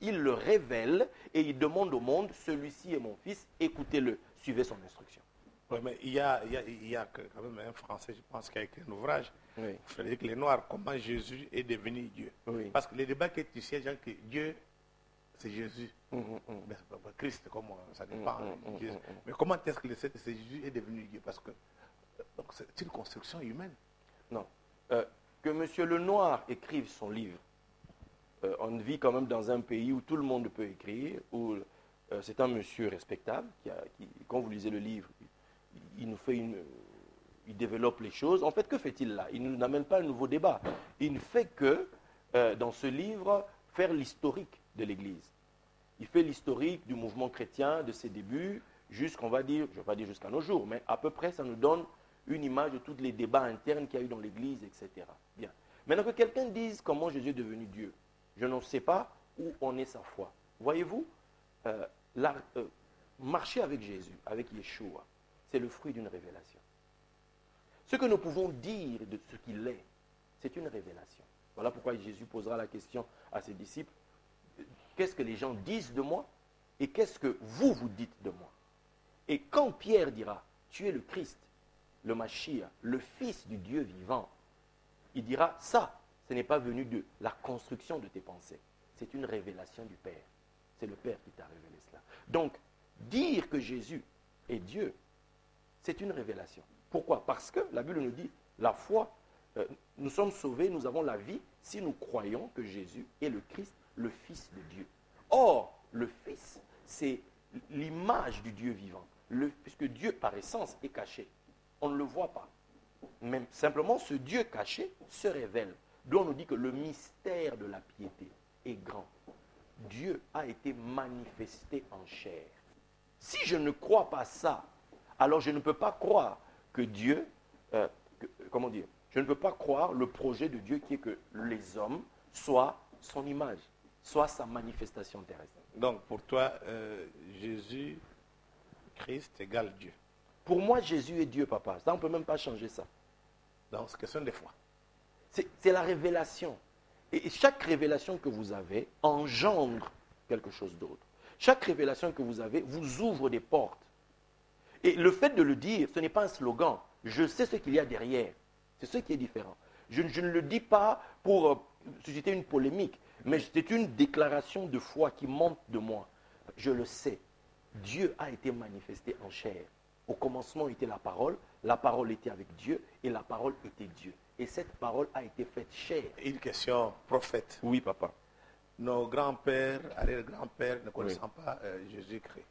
Il le révèle et il demande au monde, celui-ci est mon fils, écoutez-le, suivez son instruction. Oui, mais il y a quand même un Français, je pense, qui a écrit un ouvrage, Oui. Frédéric Lenoir, comment Jésus est devenu Dieu. Oui. Parce que le débat que tu sais, que Dieu, c'est Jésus. Mais c'est pas Christ, comment ça dépend. Jésus. Mais comment est-ce que c'est Jésus est devenu Dieu? Parce que c'est une construction humaine. Non. Que M. Lenoir écrive son livre, on vit quand même dans un pays où tout le monde peut écrire, où c'est un monsieur respectable, qui, quand vous lisez le livre, il nous fait il développe les choses. En fait, que fait-il là? Il n'amène pas un nouveau débat. Il ne fait que, dans ce livre, faire l'historique de l'Église. Il fait l'historique du mouvement chrétien, de ses débuts, jusqu'on va dire, je ne vais pas dire jusqu'à nos jours, mais à peu près, ça nous donne une image de tous les débats internes qu'il y a eu dans l'Église, etc. Bien. Maintenant que quelqu'un dise comment Jésus est devenu Dieu, je ne sais pas où en est sa foi. Voyez-vous, marcher avec Jésus, avec Yeshua, c'est le fruit d'une révélation. Ce que nous pouvons dire de ce qu'il est, c'est une révélation. Voilà pourquoi Jésus posera la question à ses disciples, qu'est-ce que les gens disent de moi et qu'est-ce que vous dites de moi? Et quand Pierre dira, tu es le Christ, le Mashiach, le Fils du Dieu vivant, il dira, ça, ce n'est pas venu de la construction de tes pensées, c'est une révélation du Père. C'est le Père qui t'a révélé cela. Donc, dire que Jésus est Dieu, c'est une révélation. Pourquoi? Parce que la Bible nous dit, la foi, nous sommes sauvés, nous avons la vie, si nous croyons que Jésus est le Christ, le Fils de Dieu. Or, le Fils, c'est l'image du Dieu vivant. Puisque Dieu, par essence, est caché. On ne le voit pas. Même simplement, ce Dieu caché se révèle. D'où on nous dit que le mystère de la piété est grand. Dieu a été manifesté en chair. Si je ne crois pas ça, alors je ne peux pas croire que Dieu, comment dire, je ne peux pas croire le projet de Dieu qui est que les hommes soient son image, soit sa manifestation terrestre. Donc pour toi, Jésus, Christ égale Dieu. Pour moi, Jésus est Dieu, papa. Ça, on ne peut même pas changer ça. Donc c'est question de foi. C'est la révélation. Et chaque révélation que vous avez engendre quelque chose d'autre. Chaque révélation que vous avez vous ouvre des portes. Et le fait de le dire, ce n'est pas un slogan. Je sais ce qu'il y a derrière. C'est ce qui est différent. Je ne le dis pas pour susciter une polémique, mais c'est une déclaration de foi qui monte de moi. Je le sais. Dieu a été manifesté en chair. Au commencement était la parole était avec Dieu et la parole était Dieu. Et cette parole a été faite chair. Une question prophète. Oui, papa. Nos grands-pères, arrière-grands-pères ne connaissant pas Jésus-Christ,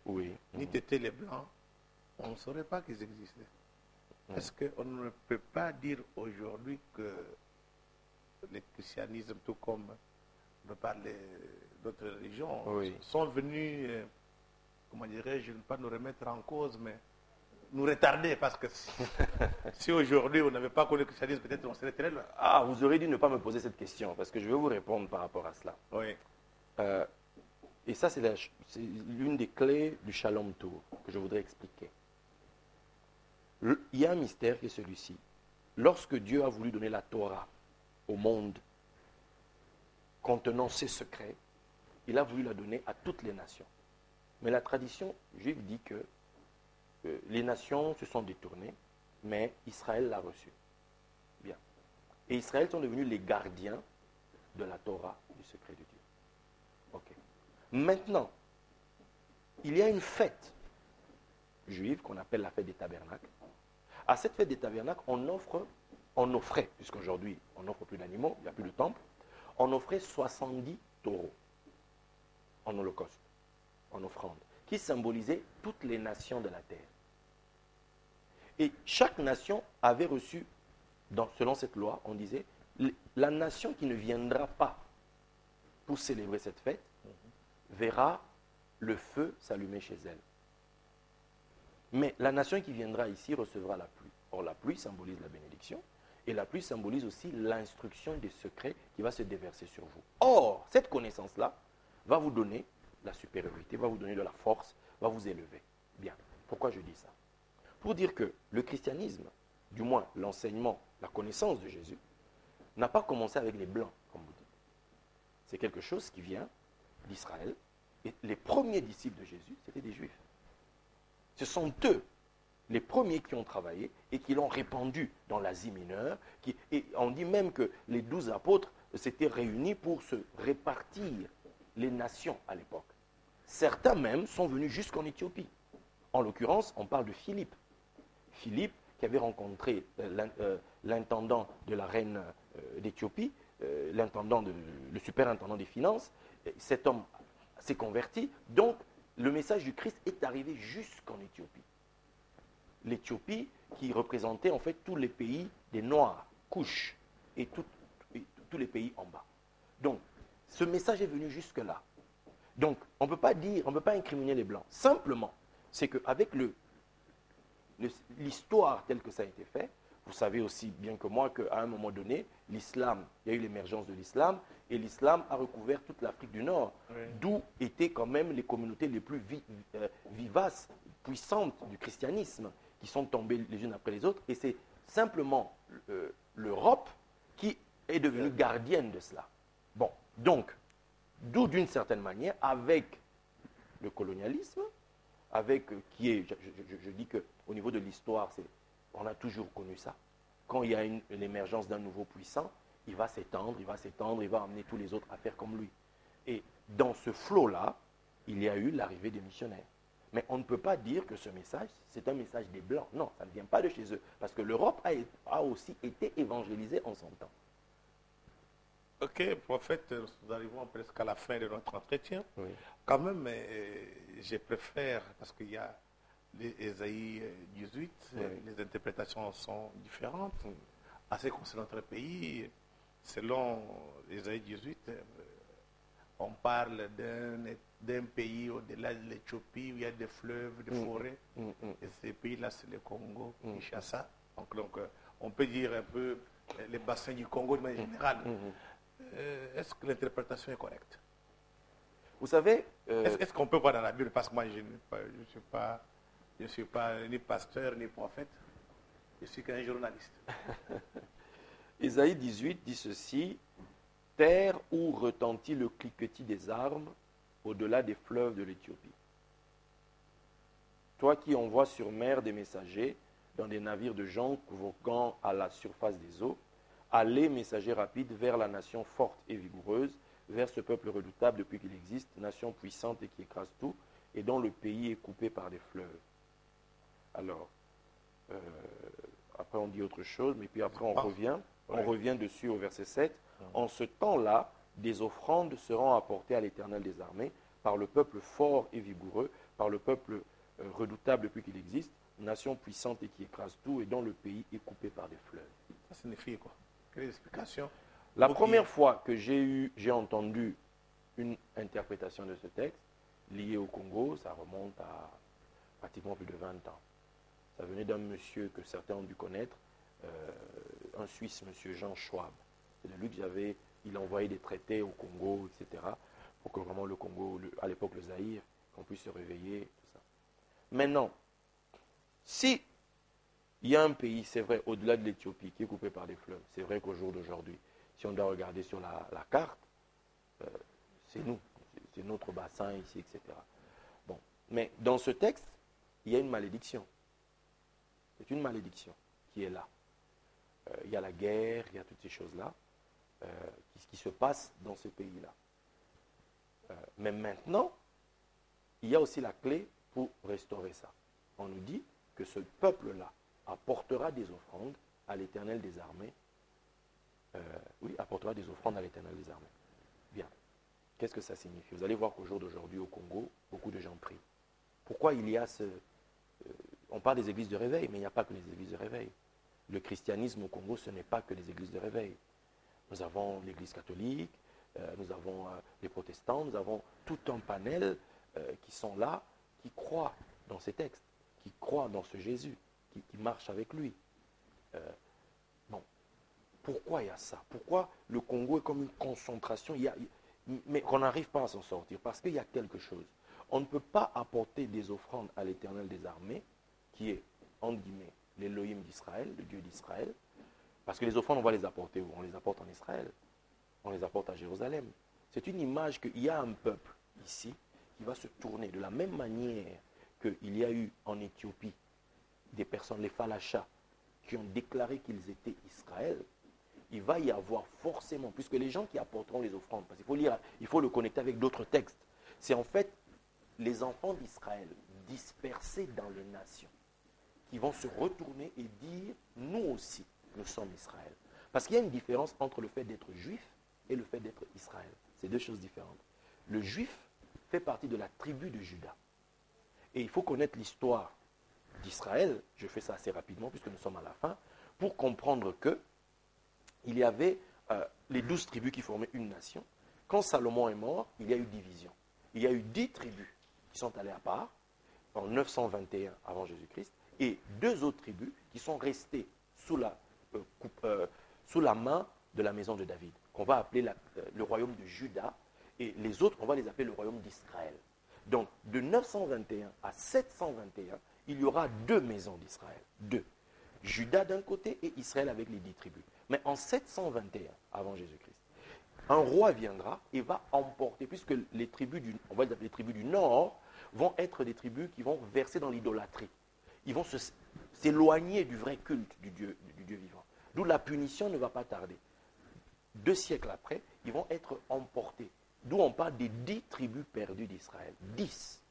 ni Tété les Blancs, on ne saurait pas qu'ils existaient. Est-ce qu'on ne peut pas dire aujourd'hui que le christianisme, tout comme on peut parler d'autres religions, sont venus, comment dirais-je, je ne veux pas nous remettre en cause, mais nous retarder, parce que si aujourd'hui on n'avait pas connu le christianisme, peut-être on serait très loin. Ah, vous aurez dû ne pas me poser cette question, parce que je vais vous répondre par rapport à cela. Oui. Et ça, c'est l'une des clés du Shalom Tour que je voudrais expliquer. Il y a un mystère qui est celui-ci. Lorsque Dieu a voulu donner la Torah au monde, contenant ses secrets, il a voulu la donner à toutes les nations. Mais la tradition juive dit que les nations se sont détournées, mais Israël l'a reçu. Bien. Et Israël sont devenus les gardiens de la Torah, du secret de Dieu. Ok. Maintenant, il y a une fête juive qu'on appelle la fête des tabernacles. À cette fête des tabernacles, on offrait, puisqu'aujourd'hui on n'offre plus d'animaux, il n'y a plus de temple, on offrait 70 taureaux en holocauste, en offrande, qui symbolisaient toutes les nations de la terre. Et chaque nation avait reçu, selon cette loi, on disait, la nation qui ne viendra pas pour célébrer cette fête verra le feu s'allumer chez elle. Mais la nation qui viendra ici recevra la pluie. Or, la pluie symbolise la bénédiction et la pluie symbolise aussi l'instruction des secrets qui va se déverser sur vous. Or, cette connaissance-là va vous donner la supériorité, va vous donner de la force, va vous élever. Bien. Pourquoi je dis ça? Pour dire que le christianisme, du moins l'enseignement, la connaissance de Jésus, n'a pas commencé avec les Blancs, comme vous dites. C'est quelque chose qui vient d'Israël. Et les premiers disciples de Jésus, c'était des Juifs. Ce sont eux, les premiers qui ont travaillé et qui l'ont répandu dans l'Asie mineure. Et on dit même que les 12 apôtres s'étaient réunis pour se répartir les nations à l'époque. Certains même sont venus jusqu'en Éthiopie. En l'occurrence, on parle de Philippe. Philippe, qui avait rencontré l'intendant de la reine d'Éthiopie, le superintendant des finances. Cet homme s'est converti. Donc, le message du Christ est arrivé jusqu'en Éthiopie. L'Éthiopie qui représentait en fait tous les pays des Noirs, Couche, et tous les pays en bas. Donc, ce message est venu jusque-là. Donc, on ne peut pas incriminer les Blancs. Simplement, c'est qu'avec l'histoire telle que ça a été fait, vous savez aussi bien que moi qu'à un moment donné, l'islam, il y a eu l'émergence de l'islam, et l'islam a recouvert toute l'Afrique du Nord, oui. D'où étaient quand même les communautés les plus vivaces, puissantes du christianisme, qui sont tombées les unes après les autres, et c'est simplement l'Europe qui est devenue gardienne de cela. Bon, donc, d'où d'une certaine manière, avec le colonialisme, je dis qu'au niveau de l'histoire, on a toujours connu ça. Quand il y a une émergence d'un nouveau puissant, il va s'étendre, il va amener tous les autres à faire comme lui. Et dans ce flot-là, il y a eu l'arrivée des missionnaires. Mais on ne peut pas dire que ce message, c'est un message des Blancs. Non, ça ne vient pas de chez eux. Parce que l'Europe a aussi été évangélisée en son temps. Ok, prophète, nous arrivons presque à la fin de notre entretien. Oui. Quand même, je préfère, parce qu'il y a Ésaïe 18, oui. Les interprétations sont différentes. À ce qui concerne notre pays, selon Ésaïe 18, on parle d'un pays au-delà de l'Éthiopie où il y a des fleuves, des forêts. Et ces pays-là, c'est le Congo, Kinshasa. Donc, on peut dire un peu les bassins du Congo de manière générale. Est-ce que l'interprétation est correcte? Vous savez... Est-ce qu'on peut voir dans la Bible? Parce que moi, je ne suis pas ni pasteur, ni prophète. Je suis qu'un journaliste. Ésaïe 18 dit ceci: « Terre où retentit le cliquetis des armes au-delà des fleuves de l'Éthiopie. Toi qui envoies sur mer des messagers dans des navires de gens voguant à la surface des eaux, allez, messagers rapides, vers la nation forte et vigoureuse, vers ce peuple redoutable depuis qu'il existe, nation puissante et qui écrase tout, et dont le pays est coupé par des fleuves. » Alors, après on dit autre chose, mais puis après on revient dessus au verset 7. En ce temps-là, des offrandes seront apportées à l'Éternel des armées par le peuple fort et vigoureux, par le peuple redoutable depuis qu'il existe, nation puissante et qui écrase tout, et dont le pays est coupé par des fleuves. Ça signifie quoi? Quelle explication? La première fois que j'ai entendu une interprétation de ce texte, liée au Congo, ça remonte à pratiquement plus de 20 ans. Ça venait d'un monsieur que certains ont dû connaître, un Suisse, monsieur Jean Schwab. C'est de lui que il envoyait des traités au Congo, etc., pour que vraiment le Congo, à l'époque le Zaïre, qu'on puisse se réveiller, tout ça. Maintenant, si il y a un pays, c'est vrai, au-delà de l'Éthiopie, qui est coupé par des fleuves, c'est vrai qu'au jour d'aujourd'hui, si on doit regarder sur la carte, c'est nous, c'est notre bassin ici, etc. Bon, mais dans ce texte, il y a une malédiction. C'est une malédiction qui est là. Il y a la guerre, il y a toutes ces choses-là qui se passent dans ce pays-là. Mais maintenant, il y a aussi la clé pour restaurer ça. On nous dit que ce peuple-là apportera des offrandes à l'Éternel des armées. Apportera des offrandes à l'Éternel des armées. Bien. Qu'est-ce que ça signifie? Vous allez voir qu'au jour d'aujourd'hui, au Congo, beaucoup de gens prient. Pourquoi il y a on parle des églises de réveil, mais il n'y a pas que les églises de réveil. Le christianisme au Congo, ce n'est pas que les églises de réveil. Nous avons l'église catholique, nous avons les protestants, nous avons tout un panel qui sont là, qui croient dans ces textes, qui croient dans ce Jésus, qui marchent avec lui. Bon, pourquoi il y a ça? Pourquoi le Congo est comme une concentration, mais qu'on n'arrive pas à s'en sortir? Parce qu'il y a quelque chose. On ne peut pas apporter des offrandes à l'Éternel des armées, qui est, entre guillemets, l'Élohim d'Israël, le Dieu d'Israël, parce que les offrandes, on va les apporter où? On les apporte en Israël, on les apporte à Jérusalem. C'est une image qu'il y a un peuple ici qui va se tourner de la même manière qu'il y a eu en Éthiopie des personnes, les Falachas, qui ont déclaré qu'ils étaient Israël. Il va y avoir forcément, puisque les gens qui apporteront les offrandes, parce qu'il faut lire, il faut le connecter avec d'autres textes, c'est en fait les enfants d'Israël dispersés dans les nations qui vont se retourner et dire, nous aussi, nous sommes Israël. Parce qu'il y a une différence entre le fait d'être juif et le fait d'être Israël. C'est deux choses différentes. Le juif fait partie de la tribu de Juda. Et il faut connaître l'histoire d'Israël, je fais ça assez rapidement puisque nous sommes à la fin, pour comprendre que il y avait les 12 tribus qui formaient une nation. Quand Salomon est mort, il y a eu division. Il y a eu 10 tribus qui sont allées à part, en 921 avant Jésus-Christ, et 2 autres tribus qui sont restées sous la main de la maison de David, qu'on va appeler le royaume de Juda, et les autres, on va les appeler le royaume d'Israël. Donc, de 921 à 721, il y aura 2 maisons d'Israël. 2. Juda d'un côté et Israël avec les 10 tribus. Mais en 721 avant Jésus-Christ, un roi viendra et va emporter, puisque les tribus on va dire les tribus du nord vont être des tribus qui vont verser dans l'idolâtrie. Ils vont s'éloigner du vrai culte du Dieu vivant. D'où la punition ne va pas tarder. 2 siècles après, ils vont être emportés. D'où on parle des 10 tribus perdues d'Israël. 10.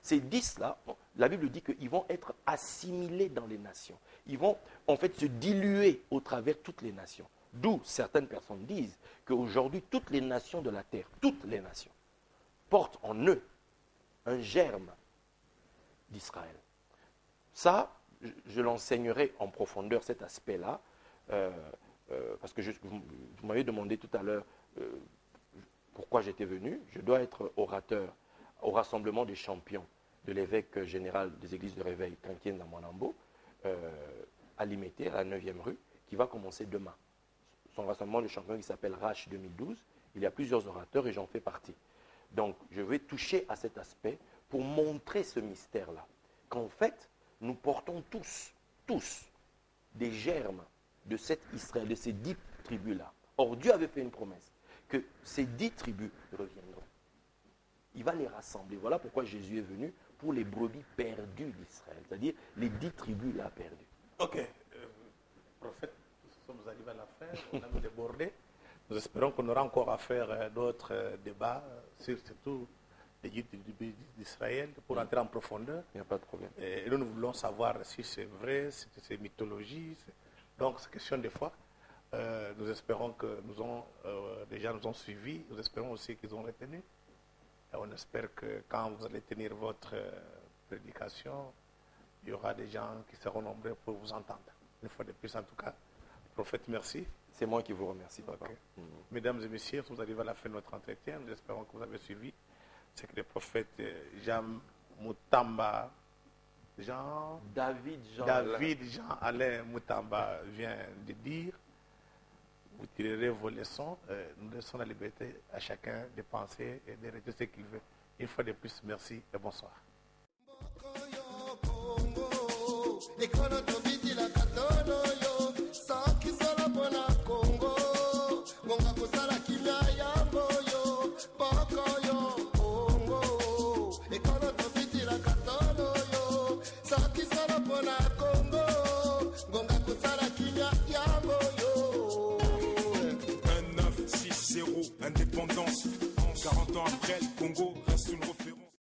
Ces 10-là, la Bible dit qu'ils vont être assimilés dans les nations. Ils vont en fait se diluer au travers toutes les nations. D'où certaines personnes disent qu'aujourd'hui, toutes les nations de la terre, toutes les nations, portent en eux un germe d'Israël. Ça, je l'enseignerai en profondeur, cet aspect-là, parce que vous m'avez demandé tout à l'heure pourquoi j'étais venu. Je dois être orateur au rassemblement des champions de l'évêque général des églises de réveil, Kankien Zamanambo, à Limité, à la 9e rue, qui va commencer demain. Son rassemblement de champions qui s'appelle RACH 2012, il y a plusieurs orateurs et j'en fais partie. Donc, je vais toucher à cet aspect pour montrer ce mystère-là. Qu'en fait, nous portons tous, des germes de cet Israël, de ces 10 tribus-là. Or, Dieu avait fait une promesse, que ces 10 tribus reviendront. Il va les rassembler. Voilà pourquoi Jésus est venu pour les brebis perdues d'Israël, c'est-à-dire les 10 tribus-là perdues. Ok. Prophète, nous sommes arrivés à la fin, on a débordé. Nous espérons qu'on aura encore à faire d'autres débats sur surtout les 10 tribus d'Israël pour entrer en profondeur. Il n'y a pas de problème. Et nous voulons savoir si c'est vrai, si c'est mythologie. Donc, c'est question des fois. Nous espérons que déjà nous ont suivis. Nous espérons aussi qu'ils ont retenu. Et on espère que quand vous allez tenir votre prédication, il y aura des gens qui seront nombreux pour vous entendre. Une fois de plus, en tout cas, prophète, merci. C'est moi qui vous remercie, papa. Okay. Mesdames et messieurs, nous arrivons à la fin de notre entretien. Nous espérons que vous avez suivi ce que le prophète David Jean-Alain Moutamba vient de dire. Vous tirerez vos leçons. Nous laissons la liberté à chacun de penser et de retirer ce qu'il veut. Une fois de plus, merci et bonsoir. Indépendance, 40 ans après, le Congo reste une